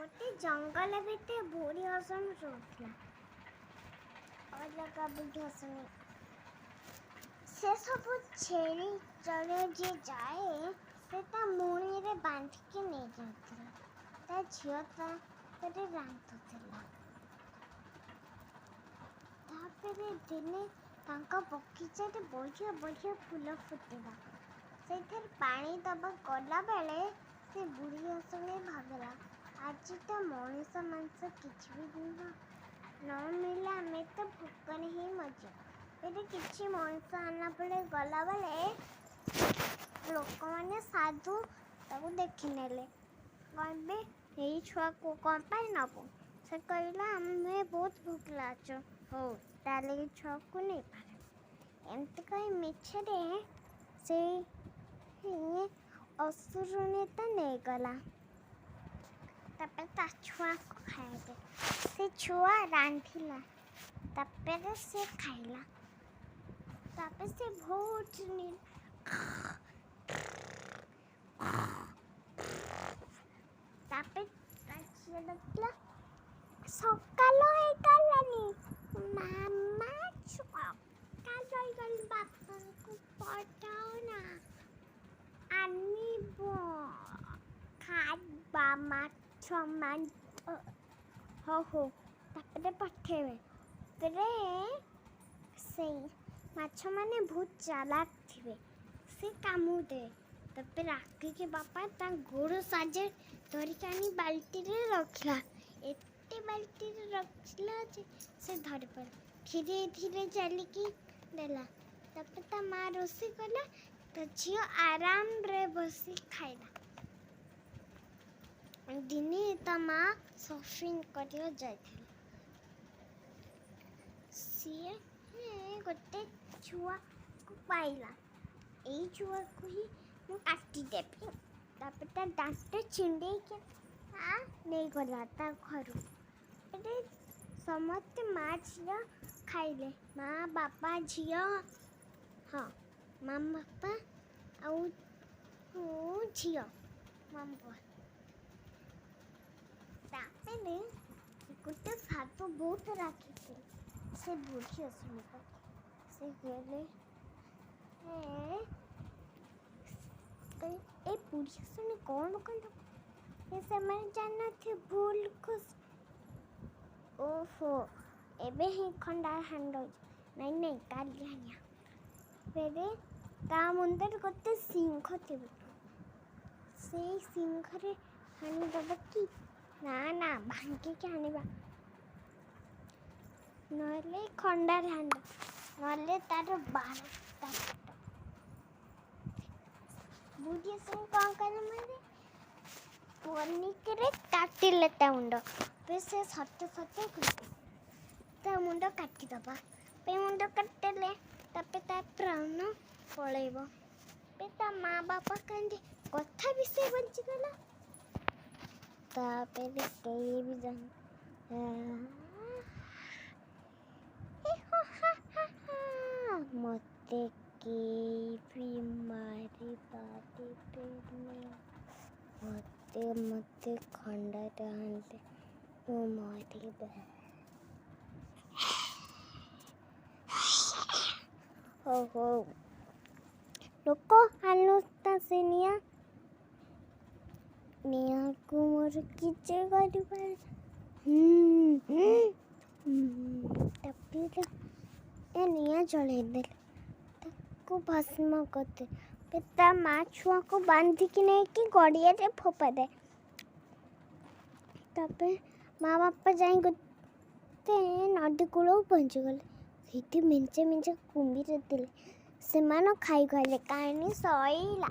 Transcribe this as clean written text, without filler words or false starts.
गोटे जंगल भितर बुढ़ी हसन रोला अलग बुढ़ी हसन से सब छेड़ी चढ़े जी जाए से मुणी रे बांधिकी नहीं जाता ता झील रांधुला दिने बगीचा बढ़िया बढ़िया फूल फुटला से पानी दबा गला बेले से बुढ़ी हसने भागला आज तो मनीष मांस किसी भी दिन न मिला आमे तो भोकने ही मजा फिर किसी मनीष आना बेले गला बेले लोक मैंने साधु ताको देखी नेले कहबे यही छुआ को कौन पाई नब से कहला आमे बहुत भोकला अच हो ताले छुआ को नहीं पारे एमती कही मिछरे से असुर नेता नहीं गला तपे ता छुआ को खाए से छुआ रांधिला तपे से खाइला तपे से बहुत तपे लगला सकालो है गलानी मामा छुआ कालो गल बापा को पटाओ ना आनिबो खाबा माछ मान हो तापरे पठेबे तरे से माछ माने बहुत चालाक थिबे से कामु दे तपे राखी के बापा ता गोड़ साजे धरिकानी बाल्टी रे रखला एते बाल्टी रे रखला से धर पर धीरे धीरे चलिकी देला तपे ता माँ रोसी कला तो झील आराम रे बसी खाइला दिने ता माँ शॉपिंग करियो जाइथिला सी गोटे छुआ को पाइला एई छुआ को ही मु काटी देबी तापर ता दांत छिंडे के नहीं गला ता घरु एटे समस्त माँ झिया खाइले माँ बापा झिया हाँ माँ बापा आउ झिया मामा तापरे गोटे भात बहुत राखी से बुढ़ी असुनी से गले ए बुढ़ी असुनी कौन कल से मैंने जानना थे भूल खुश ओहो एबे ही खंडा हांडो नहीं काली हानिया फेरे ता मुंदर गोटे सिंह थिबे से सिंह रे हानि दबा की ना भांगे के हानिबा नले खंडार हांड नले तार बार बुढ़ी से कौन करे मारे पनिक रे काटी लेता मुंड पे से सत्य ता मुंड काटी दबा पे मुंड काटले तपे ता प्राण पळेबो पे ता माँ बापा कांदे कथा भी से बंची गला तापे कई भी जान मते के भी मारी बाती पे मते खंडा रहते वो मारी बे हो लोको हालता से निया को मोर किचे करि पर तपे ए निया जले दे ताको भस्म करते पिता माँ छुआ को बांधी की नहीं कि गड़िया रे फोपा दे तपे माँ बापा जाई गोते नदी कूल पहुँची गले सीठी मिंचे कुंभी देले से खाई गले कहानी सईला।